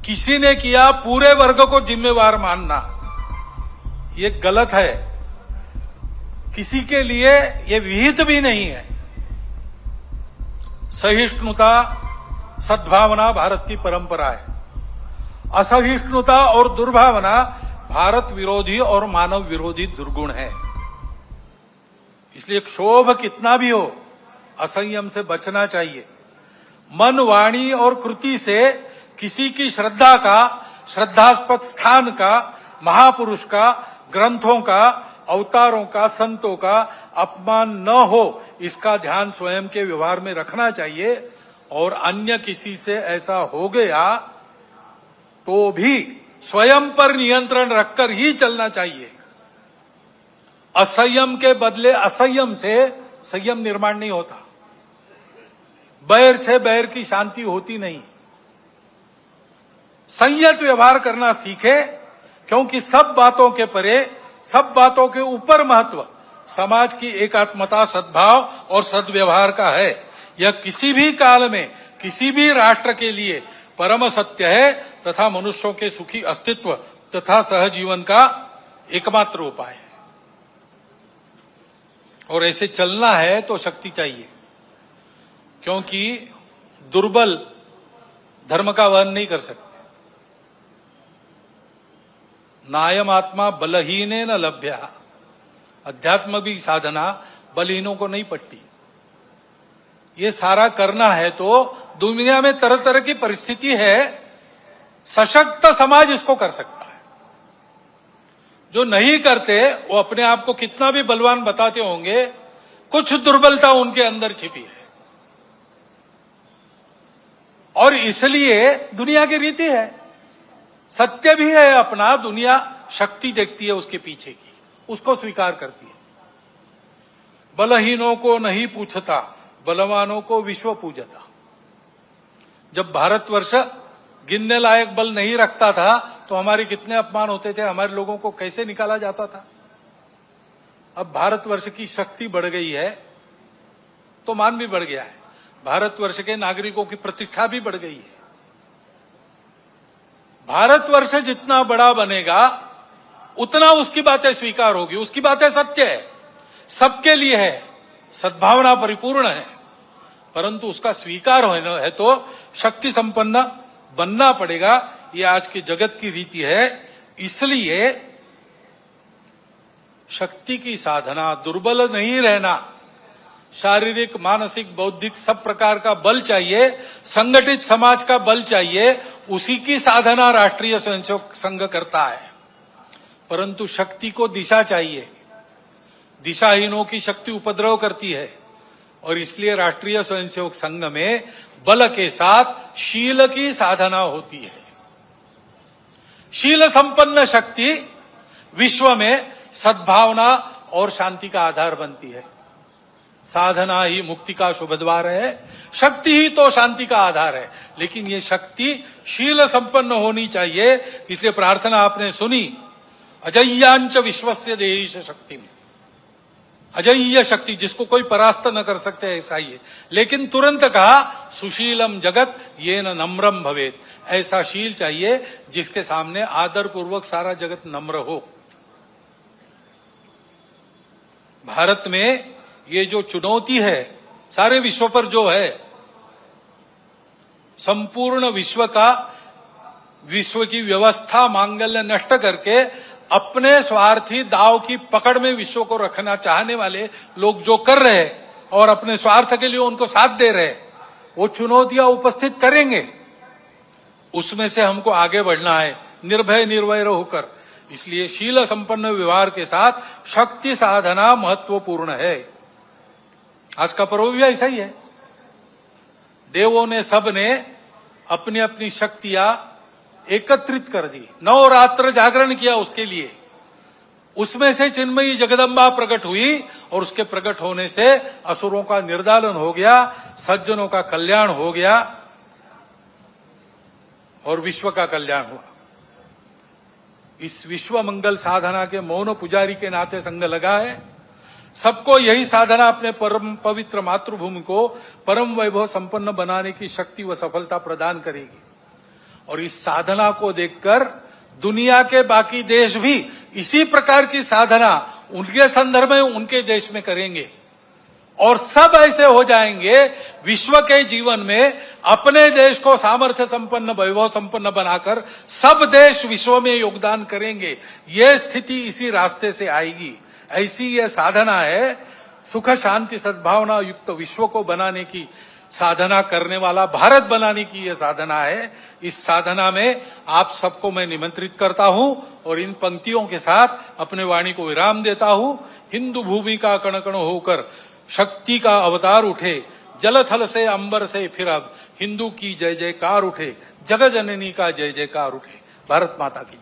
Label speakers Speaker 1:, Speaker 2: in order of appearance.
Speaker 1: किसी ने किया पूरे वर्ग को जिम्मेवार मानना, ये गलत है। किसी के लिए ये विहित भी नहीं है। सहिष्णुता, सद्भावना भारत की परंपरा है। असहिष्णुता और दुर्भावना भारत विरोधी और मानव विरोधी दुर्गुण है। इसलिए क्षोभ कितना भी हो, असंयम से बचना चाहिए। मन, वाणी और कृति से किसी की श्रद्धा का, श्रद्धास्पद स्थान का, महापुरुष का, ग्रंथों का, अवतारों का, संतों का अपमान न हो, इसका ध्यान स्वयं के व्यवहार में रखना चाहिए। और अन्य किसी से ऐसा हो गया तो भी स्वयं पर नियंत्रण रखकर ही चलना चाहिए। असंयम के बदले असंयम से संयम निर्माण नहीं होता। बैर से बैर की शांति होती नहीं। संयत व्यवहार करना सीखे, क्योंकि सब बातों के परे, सब बातों के ऊपर महत्व समाज की एकात्मता, सद्भाव और सद्व्यवहार का है। यह किसी भी काल में, किसी भी राष्ट्र के लिए परम सत्य है तथा मनुष्यों के सुखी अस्तित्व तथा सहजीवन का एकमात्र उपाय है। और ऐसे चलना है तो शक्ति चाहिए, क्योंकि दुर्बल धर्म का वहन नहीं कर सकते। नायम आत्मा बलहीने न लभ्या, अध्यात्म की साधना बलहीनों को नहीं पटती। ये सारा करना है तो दुनिया में तरह तरह की परिस्थिति है, सशक्त समाज इसको कर सकता है। जो नहीं करते वो अपने आप को कितना भी बलवान बताते होंगे, कुछ दुर्बलता उनके अंदर छिपी है। और इसलिए दुनिया की रीति है, सत्य भी है अपना, दुनिया शक्ति देखती है उसके पीछे की, उसको स्वीकार करती है। बलहीनों को नहीं पूछता, बलवानों को विश्व पूजता। जब भारतवर्ष गिनने लायक बल नहीं रखता था तो हमारे कितने अपमान होते थे, हमारे लोगों को कैसे निकाला जाता था। अब भारतवर्ष की शक्ति बढ़ गई है तो मान भी बढ़ गया है, भारतवर्ष के नागरिकों की प्रतिष्ठा भी बढ़ गई है। भारतवर्ष जितना बड़ा बनेगा उतना उसकी बातें स्वीकार होगी, उसकी बातें सत्य है, सबके लिए है, सद्भावना परिपूर्ण है। परंतु उसका स्वीकार होना है तो शक्ति संपन्न बनना पड़ेगा। ये आज के जगत की रीति है। इसलिए शक्ति की साधना, दुर्बल नहीं रहना, शारीरिक, मानसिक, बौद्धिक सब प्रकार का बल चाहिए, संगठित समाज का बल चाहिए। उसी की साधना राष्ट्रीय स्वयंसेवक संघ करता है। परंतु शक्ति को दिशा चाहिए, दिशाहीनों की शक्ति उपद्रव करती है। और इसलिए राष्ट्रीय स्वयंसेवक संघ में बल के साथ शील की साधना होती है। शील संपन्न शक्ति विश्व में सद्भावना और शांति का आधार बनती है। साधना ही मुक्ति का शुभ द्वार है, शक्ति ही तो शांति का आधार है। लेकिन ये शक्ति शील संपन्न होनी चाहिए। इसलिए प्रार्थना आपने सुनी, अजय्यांच विश्वस्य देहिश शक्ति। अजय्य शक्ति, जिसको कोई परास्त न कर सकते, ऐसा ही है। लेकिन तुरंत कहा सुशीलम जगत ये न नम्रम भवेत। ऐसा शील चाहिए जिसके सामने आदर पूर्वक सारा जगत नम्र हो। भारत में ये जो चुनौती है सारे विश्व पर जो है, संपूर्ण विश्व की व्यवस्था मांगल्य नष्ट करके अपने स्वार्थी दाव की पकड़ में विश्व को रखना चाहने वाले लोग जो कर रहे और अपने स्वार्थ के लिए उनको साथ दे रहे, वो चुनौतियां उपस्थित करेंगे। उसमें से हमको आगे बढ़ना है निर्भय निर्वैर होकर। इसलिए शील संपन्न व्यवहार के साथ शक्ति साधना महत्वपूर्ण है। आज का पर्व भी ऐसा ही है। देवों ने, सब ने अपनी अपनी शक्तियां एकत्रित कर दी, नवरात्र जागरण किया उसके लिए। उसमें से चिन्मयी जगदम्बा प्रकट हुई और उसके प्रकट होने से असुरों का निर्दालन हो गया, सज्जनों का कल्याण हो गया और विश्व का कल्याण हुआ। इस विश्व मंगल साधना के मौन पुजारी के नाते संघ लगा है। सबको यही साधना अपने परम पवित्र मातृभूमि को परम वैभव संपन्न बनाने की शक्ति व सफलता प्रदान करेगी। और इस साधना को देखकर दुनिया के बाकी देश भी इसी प्रकार की साधना उनके संदर्भ में उनके देश में करेंगे और सब ऐसे हो जाएंगे। विश्व के जीवन में अपने देश को सामर्थ्य संपन्न, वैभव संपन्न बनाकर सब देश विश्व में योगदान करेंगे। ये स्थिति इसी रास्ते से आएगी। ऐसी ये साधना है, सुख शांति सद्भावना युक्त विश्व को बनाने की साधना करने वाला, भारत बनाने की ये साधना है। इस साधना में आप सबको मैं निमंत्रित करता हूं और इन पंक्तियों के साथ अपने वाणी को विराम देता हूं। हिंदू भूमि का कण कण होकर शक्ति का अवतार उठे, जल थल से अंबर से फिर अब हिंदू की जय जयकार उठे, जग जननी का जय जयकार उठे। भारत माता की जय।